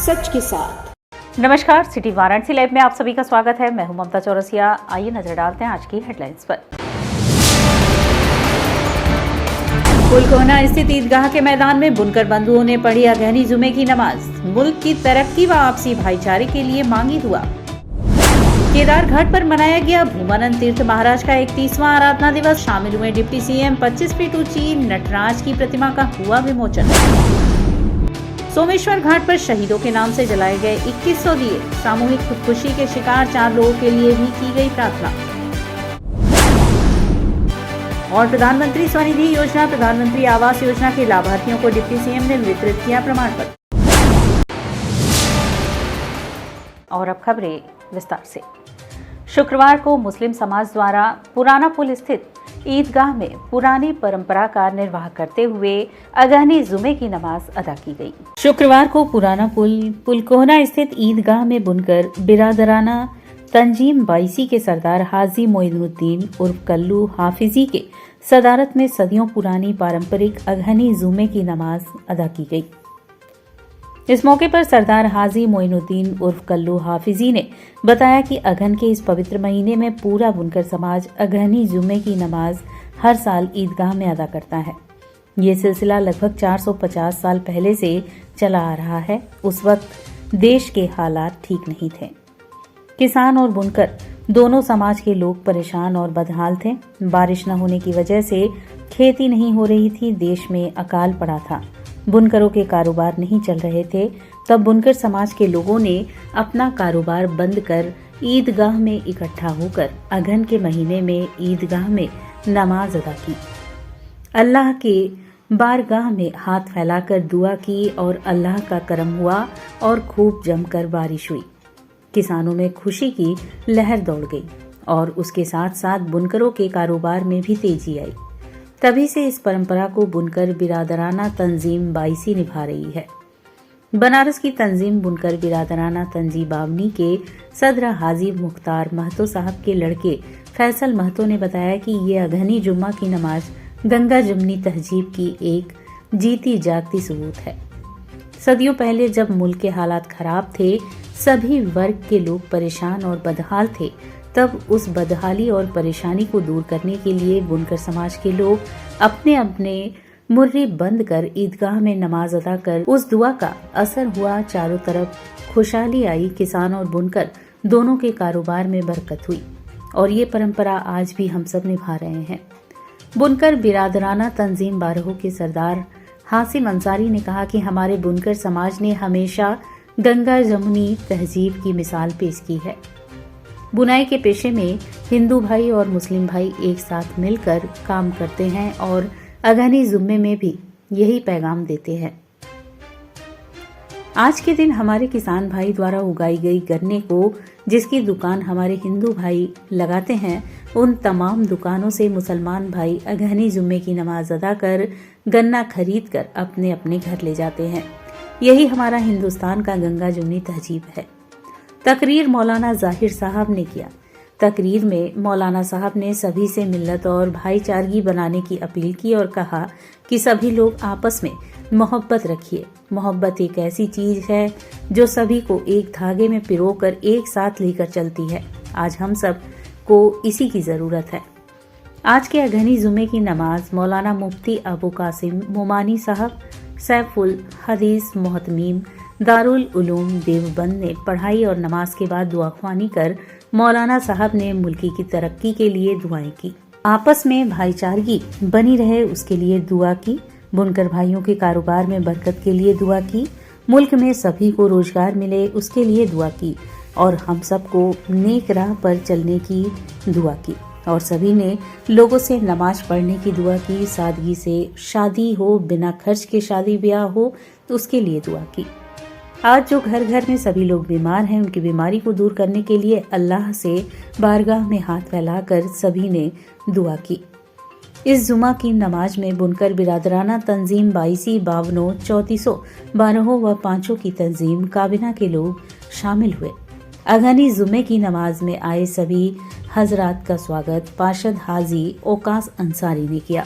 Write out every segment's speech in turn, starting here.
सच के साथ। नमस्कार, सिटी वाराणसी लाइव में आप सभी का स्वागत है। मैं हूं ममता चौरसिया। आइए नजर डालते हैं आज की हेडलाइंस पर। पुलकोहना स्थित ईदगाह के मैदान में बुनकर बंधुओं ने पढ़ी अगहनी जुमे की नमाज। मुल्क की तरक्की व आपसी भाईचारे के लिए मांगी दुआ। केदार घाट पर मनाया गया भूमानंद तीर्थ महाराज का 31वां आराधना दिवस। शामिल हुए डिप्टी सीएम। 25 फीट ऊंची नटराज की प्रतिमा का हुआ विमोचन। सोमेश्वर घाट पर शहीदों के नाम से जलाए गए 2100 दिए। सामूहिक खुदकुशी के शिकार 4 लोगों के लिए भी की गई प्रार्थना। और प्रधानमंत्री स्वनिधि योजना, प्रधानमंत्री आवास योजना के लाभार्थियों को डिप्टी सीएम ने वितरित किया प्रमाण पत्र। और अब खबरें विस्तार से। शुक्रवार को मुस्लिम समाज द्वारा पुराना पुल स्थित ईदगाह में पुरानी परंपरा का निर्वाह करते हुए अगहनी जुमे की नमाज अदा की गई। शुक्रवार को पुराना पुलकोहना स्थित ईदगाह में बुनकर बिरादराना तंजीम 22 के सरदार हाजी मोइनुद्दीन उर्फ कल्लू हाफिजी के सदारत में सदियों पुरानी पारंपरिक अगहनी जुमे की नमाज अदा की गई। इस मौके पर सरदार हाजी मोइनुद्दीन उर्फ कल्लू हाफिजी ने बताया कि अगहन के इस पवित्र महीने में पूरा बुनकर समाज अगहनी जुमे की नमाज हर साल ईदगाह में अदा करता है। ये सिलसिला लगभग 450 साल पहले से चला आ रहा है। उस वक्त देश के हालात ठीक नहीं थे। किसान और बुनकर दोनों समाज के लोग परेशान और बदहाल थे। बारिश न होने की वजह से खेती नहीं हो रही थी। देश में अकाल पड़ा था। बुनकरों के कारोबार नहीं चल रहे थे। तब बुनकर समाज के लोगों ने अपना कारोबार बंद कर ईदगाह में इकट्ठा होकर अगहन के महीने में ईदगाह में नमाज अदा की। अल्लाह के बारगाह में हाथ फैलाकर दुआ की और अल्लाह का करम हुआ और खूब जमकर बारिश हुई। किसानों में खुशी की लहर दौड़ गई और उसके साथ साथ बुनकरों के कारोबार में भी तेजी आई। तभी से इस परंपरा को बुनकर बिरादराना तंजीम 22 निभा रही है। बनारस की तंजीम बुनकर बिरादराना तंजीम बावनी के सदर हाजी मुख्तार महतो साहब के लड़के फैसल महतो ने बताया कि ये अगहनी जुम्मा की नमाज गंगा जमनी तहजीब की एक जीती जागती सबूत है। सदियों पहले जब मुल्क के हालात खराब थे, सभी वर्ग के लोग परेशान और बदहाल थे, तब उस बदहाली और परेशानी को दूर करने के लिए बुनकर समाज के लोग अपने अपने मुर्री बंद कर ईदगाह में नमाज अदा कर उस दुआ का असर हुआ। चारों तरफ खुशहाली आई। किसान और बुनकर दोनों के कारोबार में बरकत हुई और ये परंपरा आज भी हम सब निभा रहे हैं। बुनकर बिरादराना तंजीम 12 के सरदार हासिम अंसारी ने कहा कि हमारे बुनकर समाज ने हमेशा गंगा जमुनी तहजीब की मिसाल पेश की है। बुनाई के पेशे में हिंदू भाई और मुस्लिम भाई एक साथ मिलकर काम करते हैं और अगहनी जुम्मे में भी यही पैगाम देते हैं। आज के दिन हमारे किसान भाई द्वारा उगाई गई गन्ने को जिसकी दुकान हमारे हिंदू भाई लगाते हैं, उन तमाम दुकानों से मुसलमान भाई अगहनी जुम्मे की नमाज अदा कर गन्ना खरीद कर अपने अपने घर ले जाते हैं। यही हमारा हिंदुस्तान का गंगा जमुनी तहजीब है। तकरीर मौलाना जाहिर साहब ने किया। तकरीर में मौलाना साहब ने सभी से मिल्लत और भाईचारगी बनाने की अपील की और कहा कि सभी लोग आपस में मोहब्बत रखिए। मोहब्बत एक ऐसी चीज है जो सभी को एक धागे में पिरोकर एक साथ लेकर चलती है। आज हम सब को इसी की जरूरत है। आज के अगहनी जुमे की नमाज मौलाना मुफ्ती अबू कासिम मोमानी साहब सैफुल हदीस मोहतमीम दारुल उलूम देवबंद ने पढ़ाई और नमाज के बाद दुआख्वानी कर मौलाना साहब ने मुल्की की तरक्की के लिए दुआएं की। आपस में भाईचारगी बनी रहे उसके लिए दुआ की। बुनकर भाइयों के कारोबार में बरकत के लिए दुआ की। मुल्क में सभी को रोजगार मिले उसके लिए दुआ की और हम सबको नेक राह पर चलने की दुआ की और सभी ने लोगों से नमाज पढ़ने की दुआ की। सादगी से शादी हो, बिना खर्च के शादी ब्याह हो तो उसके लिए दुआ की। आज जो घर घर में सभी लोग बीमार हैं, उनकी बीमारी को दूर करने के लिए अल्लाह से बारगाह में हाथ फैलाकर सभी ने दुआ की। इस जुमा की नमाज में बुनकर बिरादराना तंजीम 22 52 34 12 व 5 की तंजीम काबिना के लोग शामिल हुए। अगहनी जुमे की नमाज में आए सभी हजरात का स्वागत पार्षद हाजी ओकास अंसारी ने किया।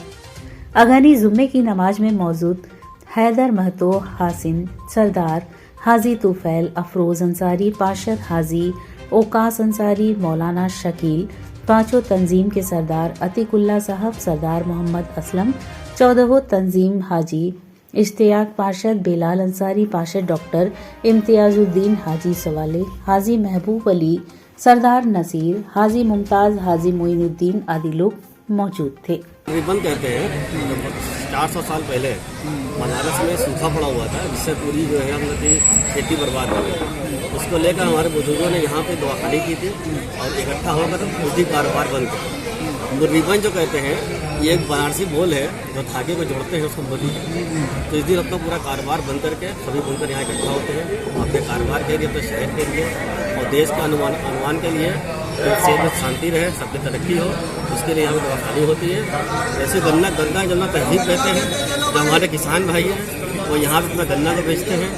अगहनी जुम्मे की नमाज में मौजूद हैदर महतो हासिम सरदार हाजी तुफैल अफरोज अंसारी, पार्षद हाजी ओकास अंसारी, मौलाना शकील, पांचों तंजीम के सरदार अतीकुल्ला साहब, सरदार मोहम्मद असलम, 14 तंजीम हाजी इश्तियाक पार्षद, बेलाल अंसारी पार्षद, डॉक्टर इम्तियाजुद्दीन हाजी सवाले, हाजी महबूब अली, सरदार नसीर, हाजी मुमताज, हाजी मोइनुद्दीन आदि लोग मौजूद थे। रिबन कहते हैं 400 साल पहले बनारस में सूखा पड़ा हुआ था, जिससे पूरी जो है हम लोग की खेती बर्बाद हो गई। उसको लेकर हमारे बुजुर्गों ने यहाँ पे दवाखानी की थी और इकट्ठा होकर खुद ही कारोबार बंद किया। रिबन जो कहते हैं ये एक बनारसी बोल है, जो धागे को जोड़ते हैं उसको बोली है। तो इस दिन अपना पूरा कारोबार बंद करके सभी बुनकर यहाँ इकट्ठा होते हैं अपने कारोबार के लिए, अपने शहर के लिए और देश का अनुमान के लिए, सेहत में शांति रहे, सबकी तरक्की हो, उसके लिए यहाँ पर दवाखानी होती है। ऐसे गन्ना जलना तहजीब कहते हैं, जो हमारे किसान भाई हैं वो यहाँ पर अपना गन्ना को बेचते हैं।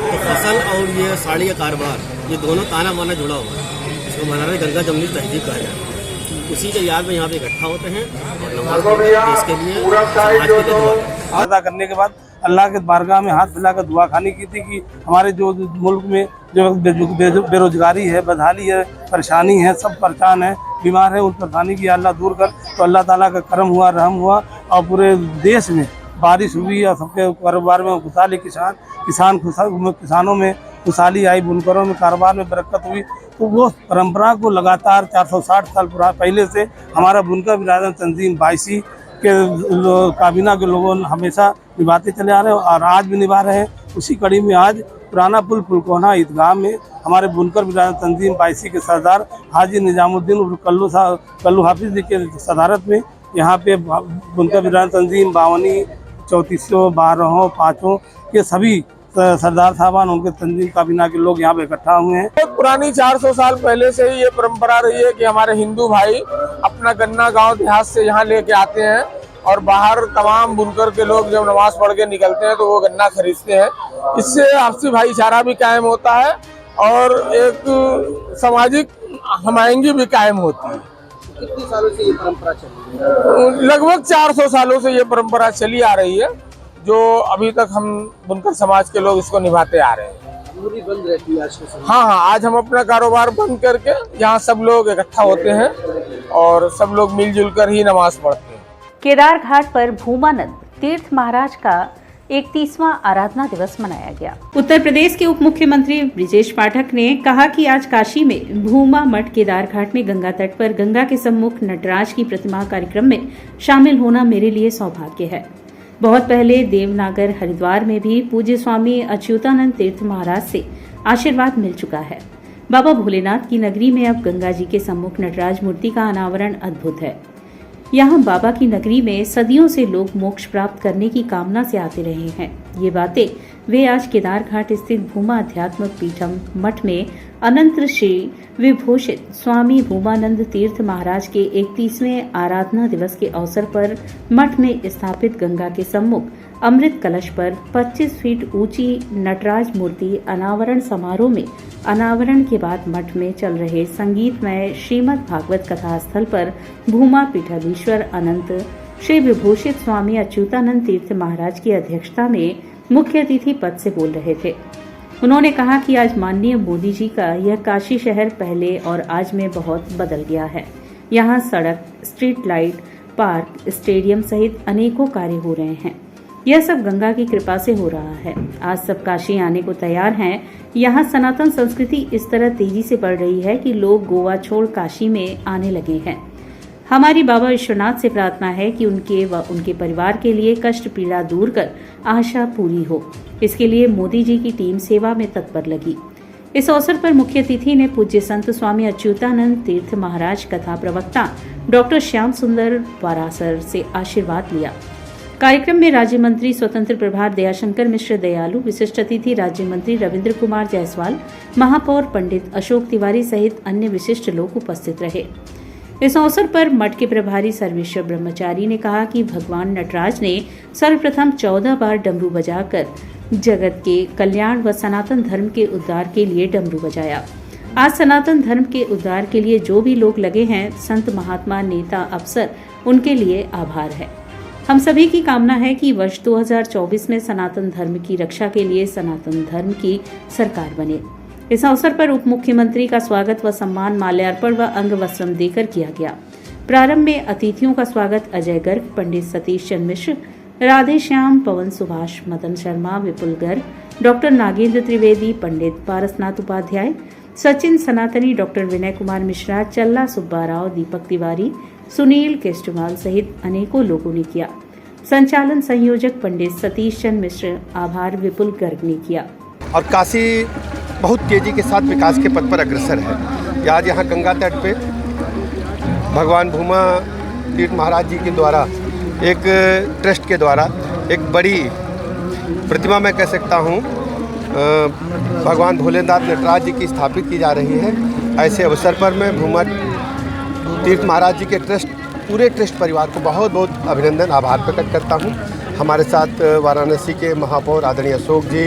तो फसल और ये साड़ी का कारोबार, ये दोनों ताना बाना जुड़ा हुआ है। इसको बनारस गंगा जमनी तहजीब कहा जाता है। उसी के याद में यहाँ पे इकट्ठा होते हैं और नमाज पढ़ते हैं, इसके लिए समाज के लिए दुआ अदा करने के बाद अल्लाह के बारगाह में हाथ फैलाकर दुआ खानी की थी कि हमारे जो मुल्क में जो बेरोजगारी है, बदहाली है, परेशानी है, सब परेशान है, बीमार है, उन परेशानी की अल्लाह दूर कर। तो अल्लाह ताला का करम हुआ, रहम हुआ और पूरे देश में बारिश हुई और सबके कारोबार में खुशहाली, किसानों में खुशहाली आई, बुनकरों में कारोबार में बरकत हुई। तो वो परंपरा को लगातार 460 साल पहले से हमारा बुनकर बिरादर तंजीम 22 के काबीना के लोगों ने हमेशा निभाते चले आ रहे हैं और आज भी निभा रहे हैं। उसी कड़ी में आज पुराना पुल फुलकोना ईदगाह में हमारे बुनकर बिरादर तंजीम 22 के सरदार हाजी निजामुद्दीन और कल्लू हाफिज जी के सदारत में यहाँ पे बुनकर बिरादर तंजीम 52, 34, 12, 5 के सभी सरदार साहबान, उनके तंजीम काबीना के लोग यहाँ पे इकट्ठा हुए हैं। पुरानी 400 साल पहले से ही ये परंपरा रही है कि हमारे हिंदू भाई अपना गन्ना गांव देहात से यहाँ लेके आते हैं और बाहर तमाम बुनकर के लोग जब नमाज पढ़ के निकलते हैं तो वो गन्ना खरीदते हैं। इससे आपसी भाईचारा भी कायम होता है और एक सामाजिक हमायंगी भी कायम होती है। कितने सालों से ये परंपरा चली है? लगभग 400 सालों से ये परंपरा चली आ रही है, जो अभी तक हम बुनकर समाज के लोग इसको निभाते आ रहे हैं। पूरी बंद रहती है आज के समय? हाँ, आज हम अपना कारोबार बंद करके यहाँ सब लोग इकट्ठा होते हैं और सब लोग मिलजुल कर ही नमाज पढ़ते हैं। केदार घाट पर भूमानंद तीर्थ महाराज का 31वां आराधना दिवस मनाया गया। उत्तर प्रदेश के उप मुख्यमंत्री ब्रिजेश पाठक ने कहा कि आज काशी में भूमा मठ केदार घाट में गंगा तट पर गंगा के सम्मुख नटराज की प्रतिमा कार्यक्रम में शामिल होना मेरे लिए सौभाग्य है। बहुत पहले देवनागर हरिद्वार में भी पूज्य स्वामी अच्युतानंद तीर्थ महाराज से आशीर्वाद मिल चुका है। बाबा भोलेनाथ की नगरी में अब गंगा जी के सम्मुख नटराज मूर्ति का अनावरण अद्भुत है। यहाँ बाबा की नगरी में सदियों से लोग मोक्ष प्राप्त करने की कामना से आते रहे हैं। ये बातें वे आज केदार घाट स्थित भूमा अध्यात्म पीठम मठ में अनंत श्री विभूषित स्वामी भूमानंद तीर्थ महाराज के 31वें आराधना दिवस के अवसर पर मठ में स्थापित गंगा के सम्मुख अमृत कलश पर 25 फीट ऊंची नटराज मूर्ति अनावरण समारोह में अनावरण के बाद मठ में चल रहे संगीतमय श्रीमद् भागवत कथा स्थल पर भूमा पीठाधीश्वर अनंत श्री विभूषित स्वामी अच्युतानंद तीर्थ महाराज की अध्यक्षता में मुख्य अतिथि पद से बोल रहे थे। उन्होंने कहा कि आज माननीय मोदी जी का यह काशी शहर पहले और आज में बहुत बदल गया है। यहाँ सड़क, स्ट्रीट लाइट, पार्क, स्टेडियम सहित अनेकों कार्य हो रहे हैं। यह सब गंगा की कृपा से हो रहा है। आज सब काशी आने को तैयार हैं। यहाँ सनातन संस्कृति इस तरह तेजी से बढ़ रही है कि लोग गोवा छोड़ काशी में आने लगे हैं। हमारी बाबा विश्वनाथ से प्रार्थना है कि उनके व उनके परिवार के लिए कष्ट पीड़ा दूर कर आशा पूरी हो। इसके लिए मोदी जी की टीम सेवा में तत्पर लगी। इस अवसर पर मुख्य अतिथि ने पूज्य संत स्वामी अच्युतानंद तीर्थ महाराज कथा प्रवक्ता डॉक्टर श्याम सुंदर पारासर से आशीर्वाद लिया। कार्यक्रम में राज्य मंत्री स्वतंत्र प्रभार दयाशंकर मिश्र दयालु, विशिष्ट अतिथि राज्य मंत्री रविंद्र कुमार जायसवाल, महापौर पंडित अशोक तिवारी सहित अन्य विशिष्ट लोग उपस्थित रहे। इस अवसर पर मठ के प्रभारी सर्वेश्वर ब्रह्मचारी ने कहा कि भगवान नटराज ने सर्वप्रथम 14 बार डमरू बजाकर जगत के कल्याण व सनातन धर्म के उद्धार के लिए डमरू बजाया। आज सनातन धर्म के उद्धार के लिए जो भी लोग लगे हैं, संत महात्मा नेता अफसर, उनके लिए आभार है। हम सभी की कामना है कि वर्ष 2024 में सनातन धर्म की रक्षा के लिए सनातन धर्म की सरकार बने। इस अवसर पर उप मुख्यमंत्री का स्वागत व सम्मान माल्यार्पण व अंग वस्त्रम देकर किया गया। प्रारंभ में अतिथियों का स्वागत अजय गर्ग, पंडित सतीश चंद्र मिश्र, राधे श्याम, पवन सुभाष, मदन शर्मा, विपुल गर्ग, डॉक्टर नागेंद्र त्रिवेदी, पंडित पारसनाथ उपाध्याय, सचिन सनातनी, डॉक्टर विनय कुमार मिश्रा, चल्ला सुब्बाराव, दीपक तिवारी, सुनील केस्टवाल सहित अनेकों लोगों ने किया। संचालन संयोजक पंडित सतीश चंद्र मिश्र, आभार विपुल गर्ग ने किया। और काशी बहुत तेजी के साथ विकास के पथ पर अग्रसर है। आज यहाँ गंगा तट पे भगवान भूमा तीर्थ महाराज जी के द्वारा एक ट्रस्ट के द्वारा एक बड़ी प्रतिमा मैं कह सकता हूँ भगवान भोलेनाथ नटराज जी की स्थापित की जा रही है। ऐसे अवसर पर मैं भूमा तीर्थ महाराज जी के पूरे ट्रस्ट परिवार को बहुत बहुत अभिनंदन आभार प्रकट करता हूँ। हमारे साथ वाराणसी के महापौर आदरणीय अशोक जी,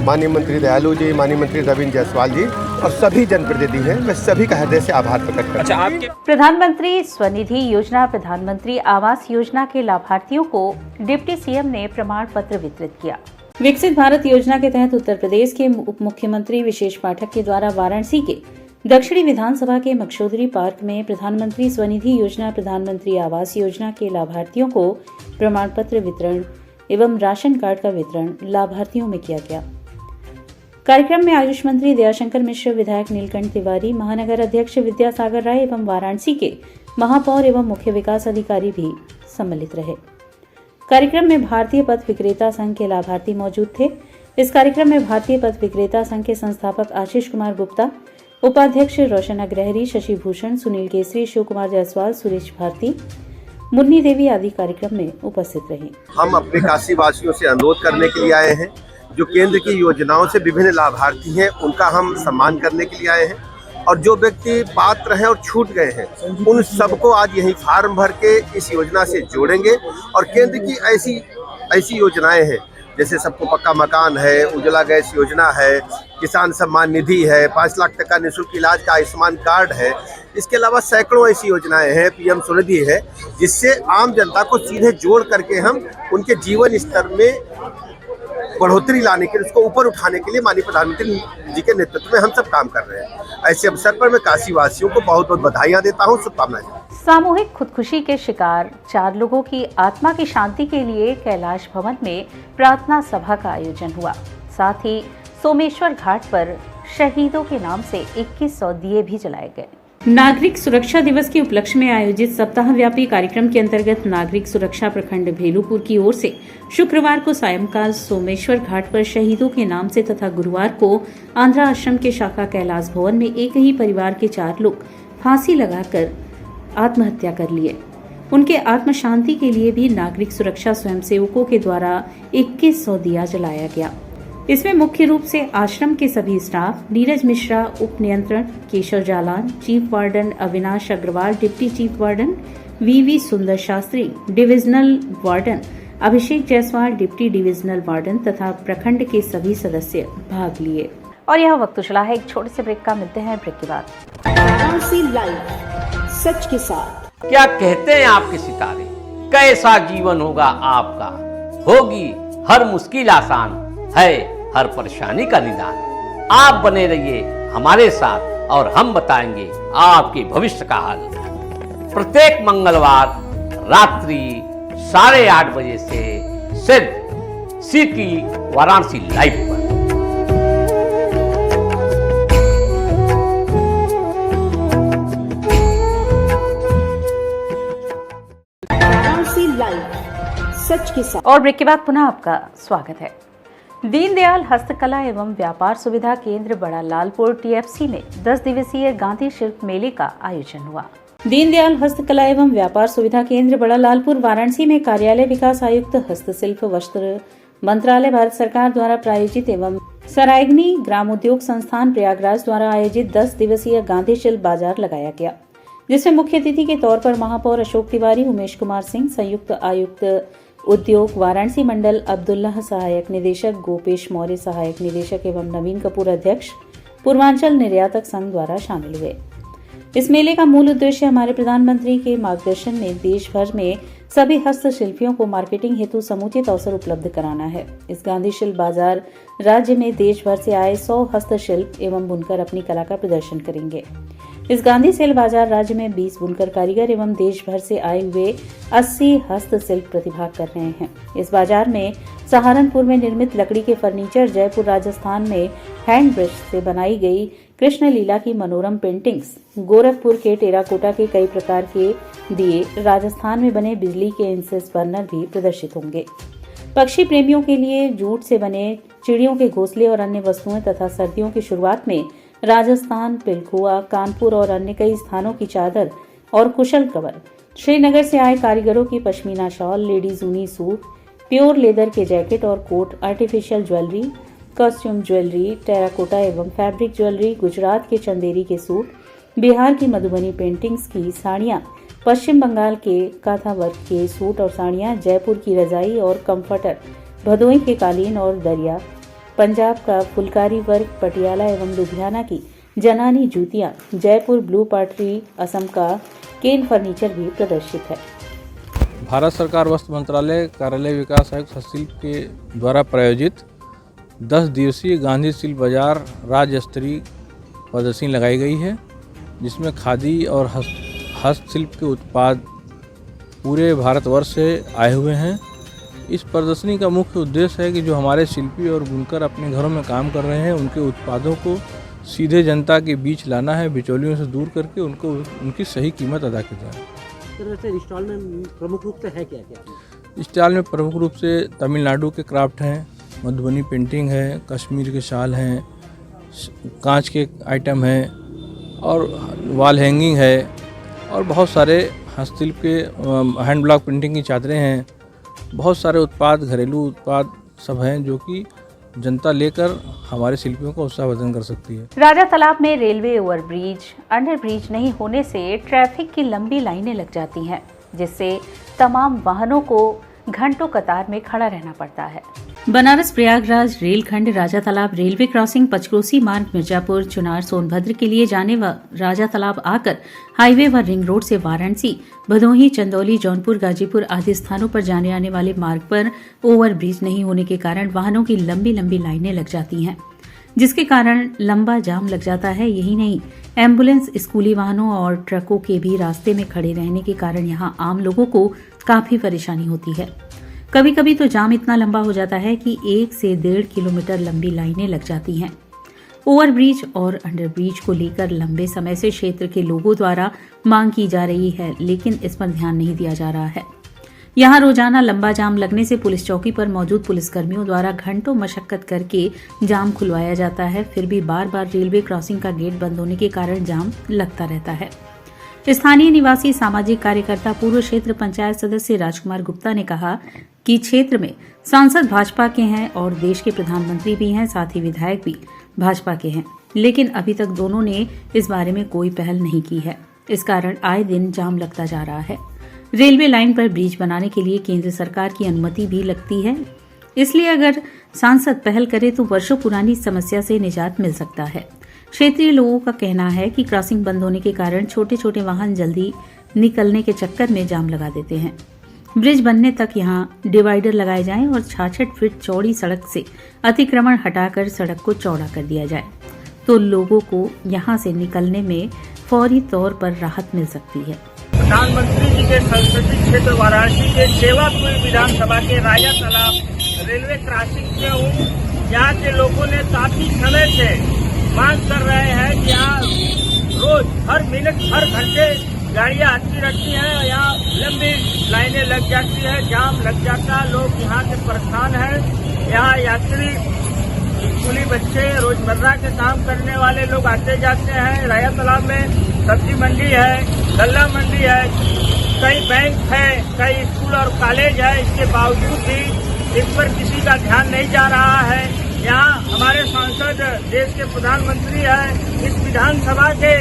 माननीय मंत्री दयालु जी, माननीय मंत्री रविंद्र जायसवाल जी और सभी जनप्रतिनिधि हैं, मैं सभी का हृदय से आभार प्रकट करता हूं। प्रधानमंत्री स्वनिधि योजना, प्रधानमंत्री आवास योजना के लाभार्थियों को डिप्टी सीएम ने प्रमाण पत्र वितरित किया। विकसित भारत योजना के तहत उत्तर प्रदेश के उप मुख्यमंत्री विशेष पाठक के द्वारा वाराणसी के दक्षिणी विधानसभा के मक्षोदरी पार्क में प्रधानमंत्री स्वनिधि योजना, प्रधानमंत्री आवास योजना के लाभार्थियों को प्रमाण पत्र वितरण एवं राशन कार्ड का वितरण लाभार्थियों में किया गया। कार्यक्रम में आयुष मंत्री दयाशंकर मिश्र, विधायक नीलकंठ तिवारी, महानगर अध्यक्ष विद्यासागर राय एवं वाराणसी के महापौर एवं मुख्य विकास अधिकारी भी सम्मिलित रहे। कार्यक्रम में भारतीय पथ विक्रेता संघ के लाभार्थी मौजूद थे। इस कार्यक्रम में भारतीय पथ विक्रेता संघ के संस्थापक आशीष कुमार गुप्ता, उपाध्यक्ष रोशन अग्रहरी, शशि भूषण, सुनील केसरी, शिव कुमार जायसवाल, सुरेश भारती, मुन्नी देवी आदि कार्यक्रम में उपस्थित रहे। हम अपने काशी वासियों से अनुरोध करने के लिए आए हैं, जो केंद्र की योजनाओं से विभिन्न लाभार्थी हैं उनका हम सम्मान करने के लिए आए हैं, और जो व्यक्ति पात्र हैं और छूट गए हैं उन सबको आज यही फार्म भर के इस योजना से जोड़ेंगे। और केंद्र की ऐसी योजनाएं हैं जैसे सबको पक्का मकान है, उज्ज्वला गैस योजना है, किसान सम्मान निधि है, 5 लाख तक का निःशुल्क इलाज का आयुष्मान कार्ड है। इसके अलावा सैकड़ों ऐसी योजनाएं हैं, पीएम स्वनिधि है, जिससे आम जनता को सीधे जोड़ करके हम उनके जीवन स्तर में बढ़ोतरी लाने के लिए, उसको ऊपर उठाने के लिए माननीय प्रधानमंत्री जी के नेतृत्व में हम सब काम कर रहे हैं। ऐसे अवसर पर मैं काशी वासियों को बहुत बहुत बधाइयाँ देता हूँ, शुभकामनाएं। सामूहिक खुदकुशी के शिकार 4 लोगों की आत्मा की शांति के लिए कैलाश भवन में प्रार्थना सभा का आयोजन हुआ। साथ ही सोमेश्वर घाट पर शहीदों के नाम से 2100 दिए भी जलाए गए। नागरिक सुरक्षा दिवस के उपलक्ष्य में आयोजित सप्ताह व्यापी कार्यक्रम के अंतर्गत नागरिक सुरक्षा प्रखंड भेलूपुर की ओर से शुक्रवार को सायंकाल सोमेश्वर घाट पर शहीदों के नाम से तथा गुरुवार को आंध्रा आश्रम के शाखा कैलाश भवन में एक ही परिवार के 4 लोग फांसी लगाकर आत्महत्या कर लिए। उनके आत्म शांति के लिए भी नागरिक सुरक्षा स्वयंसेवकों के द्वारा 2100 दिया जलाया गया। इसमें मुख्य रूप से आश्रम के सभी स्टाफ, नीरज मिश्रा उप नियंत्रण, Keshav Jalan chief warden, Avinash Agarwal deputy chief warden, VV Sundar Shastri divisional warden, Abhishek Jaiswal deputy divisional warden तथा प्रखंड के सभी सदस्य भाग लिए। और यह वक्त चला है एक छोटे से ब्रेक का। मिलते हैं ब्रेक के बाद। वाराणसी लाइव, सच के साथ। क्या कहते हैं आपके सितारे, कैसा जीवन होगा आपका, होगी हर मुश्किल आसान, है हर परेशानी का निदान। आप बने रहिए हमारे साथ और हम बताएंगे आपके भविष्य का हाल। प्रत्येक मंगलवार रात्रि 8:30 बजे से सिर्फ सिटी वाराणसी लाइव पर। वाराणसी लाइव, सच के साथ। और ब्रेक के बाद पुनः आपका स्वागत है। दीनदयाल हस्तकला एवं व्यापार सुविधा केंद्र बड़ा लालपुर टीएफसी में 10 दिवसीय गांधी शिल्प मेले का आयोजन हुआ। दीनदयाल हस्तकला एवं व्यापार सुविधा केंद्र बड़ा लालपुर वाराणसी में कार्यालय विकास आयुक्त, हस्तशिल्प वस्त्र मंत्रालय भारत सरकार द्वारा प्रायोजित एवं सरायगनी ग्राम उद्योग संस्थान प्रयागराज द्वारा आयोजित 10 दिवसीय गांधी शिल्प बाजार लगाया गया, जिसमें मुख्य अतिथि के तौर पर महापौर अशोक तिवारी, उमेश कुमार सिंह, संयुक्त आयुक्त उद्योग वाराणसी मंडल अब्दुल्लाह, सहायक निदेशक गोपेश मौर्य, सहायक निदेशक एवं नवीन कपूर, अध्यक्ष पूर्वांचल निर्यातक संघ द्वारा शामिल हुए। इस मेले का मूल उद्देश्य हमारे प्रधानमंत्री के मार्गदर्शन में देश भर में सभी हस्तशिल्पियों को मार्केटिंग हेतु समुचित अवसर उपलब्ध कराना है। इस गांधी शिल्प बाजार राज्य में देश भर से आए 100 हस्तशिल्प एवं बुनकर अपनी कला का प्रदर्शन करेंगे। इस गांधी शिल्प बाजार राज्य में 20 बुनकर कारीगर एवं देश भर से आए हुए 80 हस्तशिल्प प्रतिभाग कर रहे हैं। इस बाजार में सहारनपुर में निर्मित लकड़ी के फर्नीचर, जयपुर राजस्थान में हैंड ब्रश से बनाई गई कृष्ण लीला की मनोरम पेंटिंग्स, गोरखपुर के टेराकोटा के कई प्रकार के दिए, राजस्थान में बने बिजली के इंसेस बर्नर भी प्रदर्शित होंगे। पक्षी प्रेमियों के लिए जूट से बने चिड़ियों के घोंसले और अन्य वस्तुएं तथा सर्दियों की शुरुआत में राजस्थान, पिलखुआ, कानपुर और अन्य कई स्थानों की चादर और कुशल कवर, श्रीनगर से आए कारीगरों की पश्मीना शॉल, लेडीज ऊनी सूट, प्योर लेदर के जैकेट और coat, artificial jewellery, costume jewellery, terracotta एवं फैब्रिक ज्वेलरी, गुजरात के चंदेरी के सूट, बिहार की मधुबनी पेंटिंग्स की साड़ियाँ, पश्चिम बंगाल के काथा वर्क के सूट और साड़ियाँ, जयपुर की रजाई और कंफर्टर, भदोही के कालीन और दरिया, पंजाब का फुलकारी वर्क, पटियाला एवं लुधियाना की जनानी जूतियाँ, जयपुर ब्लू पाटरी, असम का केन फर्नीचर भी प्रदर्शित है। भारत सरकार वस्त्र मंत्रालय कार्यालय विकास आयुक्त हस्तशिल्प के द्वारा प्रायोजित 10 दिवसीय गांधी शिल्प बाजार राज्य स्तरीय प्रदर्शनी लगाई गई है, जिसमें खादी और हस्तशिल्प के उत्पाद पूरे भारतवर्ष से आए हुए हैं। इस प्रदर्शनी का मुख्य उद्देश्य है कि जो हमारे शिल्पी और बुनकर अपने घरों में काम कर रहे हैं, उनके उत्पादों को सीधे जनता के बीच लाना है, बिचौलियों से दूर करके उनको उनकी सही कीमत अदा की जाए। इस स्टॉल में प्रमुख रूप से है क्या? इस स्टॉल में प्रमुख रूप से तमिलनाडु के क्राफ्ट हैं, मधुबनी पेंटिंग है, कश्मीर के शाल हैं, कांच के आइटम हैं और वॉल हैंगिंग है और बहुत सारे हस्तशिल्प के हैंड ब्लॉक प्रिंटिंग की चादरें हैं। बहुत सारे उत्पाद, घरेलू उत्पाद सब हैं जो कि जनता लेकर हमारे शिल्पियों को उत्साहवर्धन कर सकती है। राजा तालाब में रेलवे ओवरब्रिज, अंडरब्रिज नहीं होने से ट्रैफिक की लंबी लाइनें लग जाती हैं, जिससे तमाम वाहनों को घंटों कतार में खड़ा रहना पड़ता है। बनारस प्रयागराज रेलखंड राजा तालाब रेलवे क्रॉसिंग, पंचक्रोशी मार्ग, मिर्जापुर, चुनार, सोनभद्र के लिए जाने व राजा तालाब आकर हाईवे व रिंग रोड से वाराणसी, भदोही, चंदौली, जौनपुर, गाजीपुर आदि स्थानों पर जाने आने वाले मार्ग पर ओवरब्रिज नहीं होने के कारण वाहनों की लंबी लंबी लाइनें लग जाती हैं, जिसके कारण लंबा जाम लग जाता है। यही नहीं, एम्बुलेंस, स्कूली वाहनों और ट्रकों के भी रास्ते में खड़े रहने के कारण यहाँ आम लोगों को काफी परेशानी होती है। कभी कभी तो जाम इतना लंबा हो जाता है कि 1 से 1.5 किलोमीटर लंबी लाइनें लग जाती हैं। ओवरब्रिज और अंडरब्रिज को लेकर लंबे समय से क्षेत्र के लोगों द्वारा मांग की जा रही है, लेकिन इस पर ध्यान नहीं दिया जा रहा है। यहाँ रोजाना लंबा जाम लगने से पुलिस चौकी पर मौजूद पुलिसकर्मियों द्वारा घंटों मशक्कत करके जाम खुलवाया जाता है, फिर भी बार बार रेलवे क्रॉसिंग का गेट बंद होने के कारण जाम लगता रहता है। स्थानीय निवासी सामाजिक कार्यकर्ता, पूर्व क्षेत्र पंचायत सदस्य राजकुमार गुप्ता ने कहा कि क्षेत्र में सांसद भाजपा के हैं और देश के प्रधानमंत्री भी हैं, साथ ही विधायक भी भाजपा के हैं, लेकिन अभी तक दोनों ने इस बारे में कोई पहल नहीं की है। इस कारण आए दिन जाम लगता जा रहा है। रेलवे लाइन पर ब्रिज बनाने के लिए केंद्र सरकार की अनुमति भी लगती है, इसलिए अगर सांसद पहल करे तो वर्षों पुरानी समस्या से निजात मिल सकता है। क्षेत्रीय लोगों का कहना है कि क्रॉसिंग बंद होने के कारण छोटे छोटे वाहन जल्दी निकलने के चक्कर में जाम लगा देते हैं। ब्रिज बनने तक यहाँ डिवाइडर लगाए जाएं और 66 फीट चौड़ी सड़क से अतिक्रमण हटाकर सड़क को चौड़ा कर दिया जाए, तो लोगों को यहाँ से निकलने में फौरी तौर पर राहत मिल सकती है। प्रधानमंत्री जी के संसदीय क्षेत्र वाराणसी के सेवापुर विधानसभा के राजा तालाब रेलवे क्रॉसिंग पे हूँ। यहाँ के लोगों ने काफी समय से मांग कर रहे हैं कि यहाँ रोज हर मिनट हर घंटे गाड़ियाँ आती रहती हैं, यहाँ लंबी लाइनें लग जाती है, जाम लग जाता है, लोग यहाँ से परेशान हैं। यहाँ यात्री, स्कूली बच्चे, रोजमर्रा के काम करने वाले लोग आते जाते हैं। राजा तालाब में सब्जी मंडी है, गल्ला मंडी है, कई बैंक है, कई स्कूल और कॉलेज है, इसके बावजूद भी इस पर किसी का ध्यान नहीं जा रहा है। यहाँ हमारे सांसद देश के प्रधानमंत्री हैं, इस विधानसभा के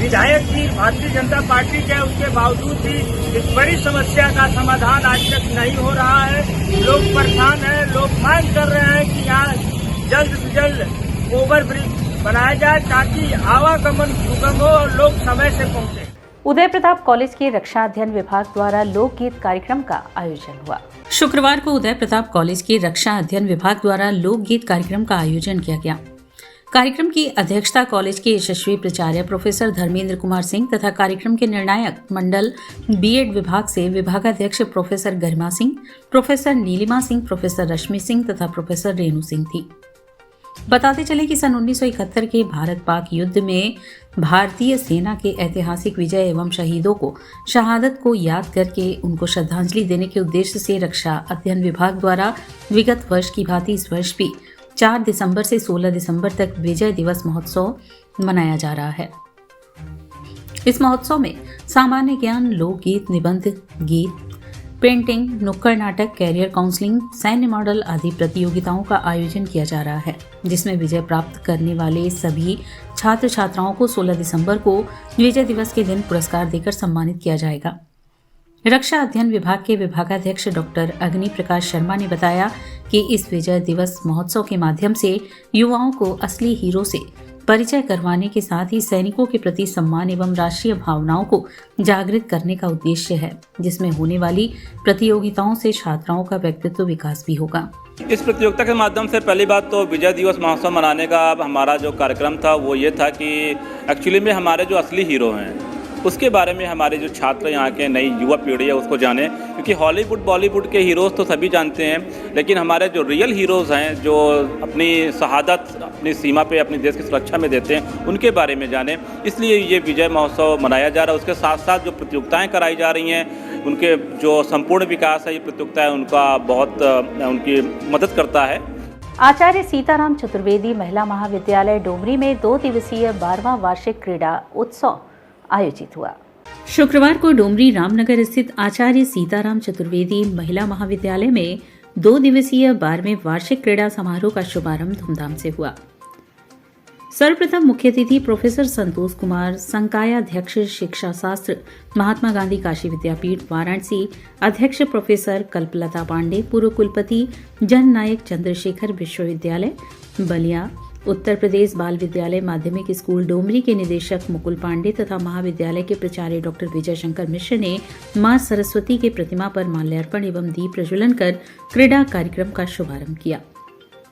विधायक भी भारतीय जनता पार्टी के, उसके बावजूद भी इस बड़ी समस्या का समाधान आज तक नहीं हो रहा है। लोग परेशान हैं, लोग मांग कर रहे हैं कि यहाँ जल्द से जल्द ओवरब्रिज बनाया जाए ताकि आवागमन सुगम हो और लोग समय से पहुंचे। उदय प्रताप कॉलेज के रक्षा अध्ययन विभाग द्वारा लोकगीत कार्यक्रम का आयोजन हुआ। शुक्रवार को उदय प्रताप कॉलेज के रक्षा अध्ययन विभाग द्वारा लोकगीत कार्यक्रम का आयोजन किया गया। कार्यक्रम की अध्यक्षता कॉलेज के यशस्वी प्राचार्य प्रोफेसर धर्मेंद्र कुमार सिंह तथा कार्यक्रम के निर्णायक मंडल बीएड विभाग से विभागाध्यक्ष professor Garima Singh, professor Nilima Singh, professor Rashmi Singh तथा प्रोफेसर रेणु सिंह थी। बताते चले कि सन 1971 के भारत पाक युद्ध में भारतीय सेना के ऐतिहासिक विजय एवं शहीदों को शहादत को याद करके उनको श्रद्धांजलि देने के उद्देश्य से रक्षा अध्ययन विभाग द्वारा विगत वर्ष की भांति इस वर्ष भी 4 दिसंबर से 16 दिसंबर तक विजय दिवस महोत्सव मनाया जा रहा है। इस महोत्सव में सामान्य ज्ञान, लोकगीत, निबंध गीत, पेंटिंग, नुक्कड़ नाटक, कैरियर काउंसलिंग, सैन्य मॉडल आदि प्रतियोगिताओं का आयोजन किया जा रहा है, जिसमें विजय प्राप्त करने वाले सभी छात्र छात्राओं को 16 दिसंबर को विजय दिवस के दिन पुरस्कार देकर सम्मानित किया जाएगा। रक्षा अध्ययन विभाग के विभागाध्यक्ष डॉक्टर अग्नि प्रकाश शर्मा ने बताया कि इस विजय दिवस महोत्सव के माध्यम से युवाओं को असली हीरो से परिचय करवाने के साथ ही सैनिकों के प्रति सम्मान एवं राष्ट्रीय भावनाओं को जागृत करने का उद्देश्य है, जिसमें होने वाली प्रतियोगिताओं से छात्राओं का व्यक्तित्व विकास भी होगा। इस प्रतियोगिता के माध्यम से पहली बात तो विजय दिवस महोत्सव मनाने का हमारा जो कार्यक्रम था वो ये था कि एक्चुअली में हमारे जो असली हीरो हैं उसके बारे में हमारे जो छात्र यहाँ के नई युवा पीढ़ी है उसको जाने, क्योंकि हॉलीवुड बॉलीवुड के हीरोज़ तो सभी जानते हैं, लेकिन हमारे जो रियल हीरोज़ हैं जो अपनी शहादत अपनी सीमा पे अपने देश की सुरक्षा में देते हैं उनके बारे में जाने, इसलिए ये विजय महोत्सव मनाया जा रहा है। उसके साथ साथ जो प्रतियोगिताएँ कराई जा रही हैं उनके जो संपूर्ण विकास है ये प्रतियोगिताएँ उनका बहुत उनकी मदद करता है। आचार्य सीताराम चतुर्वेदी महिला महाविद्यालय डोमरी में 2 दिवसीय 12वां वार्षिक क्रीड़ा उत्सव आयोजित हुआ। शुक्रवार को डोमरी रामनगर स्थित आचार्य सीताराम चतुर्वेदी महिला महाविद्यालय में 2 दिवसीय 12वें वार्षिक क्रीड़ा समारोह का शुभारंभ धूमधाम से हुआ। सर्वप्रथम मुख्य अतिथि प्रोफेसर संतोष कुमार, संकायाध्यक्ष शिक्षा शास्त्र महात्मा गांधी काशी विद्यापीठ वाराणसी, अध्यक्ष प्रोफेसर कल्पलता पांडे, पूर्व कुलपति जननायक चंद्रशेखर विश्वविद्यालय बलिया, उत्तर प्रदेश बाल विद्यालय माध्यमिक स्कूल डोमरी के निदेशक मुकुल पांडे तथा महाविद्यालय के प्राचार्य डॉक्टर विजय शंकर मिश्र ने मां सरस्वती के प्रतिमा पर माल्यार्पण एवं दीप प्रज्वलन कर क्रीड़ा कार्यक्रम का शुभारंभ किया।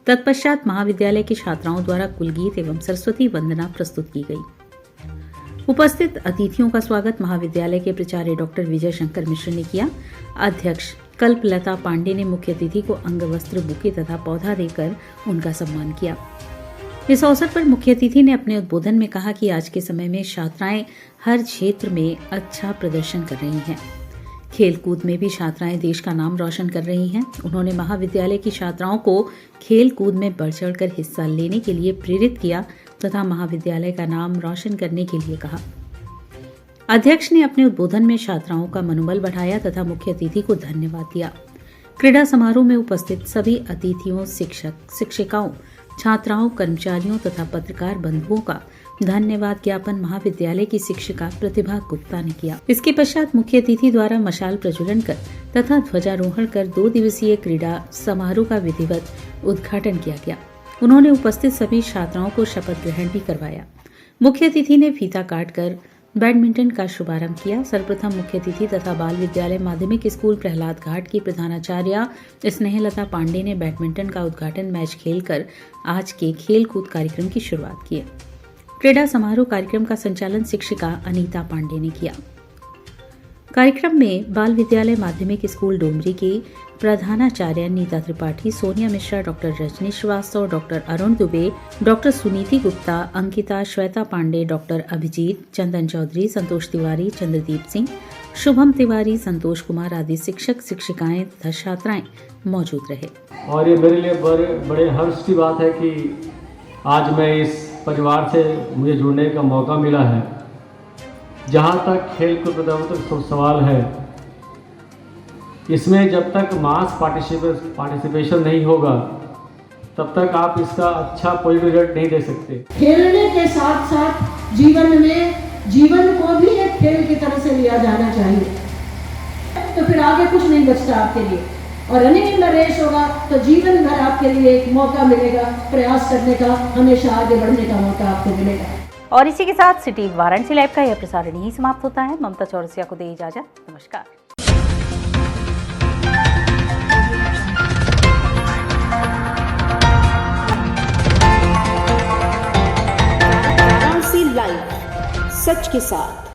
तत्पश्चात महाविद्यालय की छात्राओं द्वारा कुलगीत एवं सरस्वती वंदना प्रस्तुत की गई। उपस्थित अतिथियों का स्वागत महाविद्यालय के प्राचार्य डॉक्टर विजय शंकर मिश्र ने किया। अध्यक्ष कल्पलता पांडे ने मुख्य अतिथि को अंगवस्त्र, बुके तथा पौधा देकर उनका सम्मान किया। इस अवसर पर मुख्य अतिथि ने अपने उद्बोधन में कहा कि आज के समय में छात्राएं हर क्षेत्र में अच्छा प्रदर्शन कर रही हैं। खेलकूद में भी छात्राएं देश का नाम रोशन कर रही हैं। उन्होंने महाविद्यालय की छात्राओं को खेलकूद में बढ़ चढ़कर हिस्सा लेने के लिए प्रेरित किया तथा महाविद्यालय का नाम रोशन करने के लिए कहा। अध्यक्ष ने अपने उद्बोधन में छात्राओं का मनोबल बढ़ाया तथा मुख्य अतिथि को धन्यवाद दिया। क्रीड़ा समारोह में उपस्थित सभी अतिथियों, शिक्षक, शिक्षिकाओं, छात्राओं, कर्मचारियों तथा पत्रकार बंधुओं का धन्यवाद ज्ञापन महाविद्यालय की शिक्षिका प्रतिभा गुप्ता ने किया। इसके पश्चात मुख्य अतिथि द्वारा मशाल प्रज्वलन कर तथा ध्वजारोहण कर 2 दिवसीय क्रीड़ा समारोह का विधिवत उद्घाटन किया गया। उन्होंने उपस्थित सभी छात्राओं को शपथ ग्रहण भी करवाया। मुख्य अतिथि ने फीता काटकर बैडमिंटन का शुभारंभ किया। सर्वप्रथम मुख्य अतिथि तथा बाल विद्यालय माध्यमिक स्कूल प्रहलाद घाट की प्रधानाचार्य स्नेहलता पांडे ने बैडमिंटन का उद्घाटन मैच खेलकर आज के खेलकूद कार्यक्रम की शुरुआत की। क्रीड़ा समारोह कार्यक्रम का संचालन शिक्षिका अनीता पांडे ने किया। कार्यक्रम में बाल विद्यालय माध्यमिक स्कूल डोमरी की प्रधानाचार्य Neeta Tripathi, Sonia Mishra, doctor Rajni Srivastava, doctor Arun Dubey, doctor Suniti Gupta, Ankita, Shweta Pandey, doctor Abhijeet, Chandan Chaudhary, Santosh Tiwari, Chandradeep Singh, Shubham Tiwari, Santosh Kumar आदि शिक्षक, शिक्षिकाएं तथा छात्राएं मौजूद रहे। और ये मेरे लिए बड़े हर्ष की बात है कि आज मैं इस परिवार से मुझे जुड़ने का मौका मिला है। जहाँ तक खेल कूद प्रतियोगिता सवाल है, इसमें जब तक मास पार्टिसिपेशन नहीं होगा तब तक आप इसका अच्छा पॉजिटिव रिजल्ट नहीं दे सकते। खेलने के साथ साथ जीवन को भी एक खेल की तरह से लिया जाना चाहिए, तो फिर आगे कुछ नहीं बचता आपके लिए। और रनिंग में रेस होगा तो जीवन भर आपके लिए एक मौका मिलेगा, प्रयास करने का, हमेशा आगे बढ़ने का मौका आपको मिलेगा। और इसी के साथ सिटी वाराणसी लाइव का यह प्रसारण यही समाप्त होता है। ममता चौरसिया को दे इजाजत। नमस्कार। वाराणसी लाइव, सच के साथ।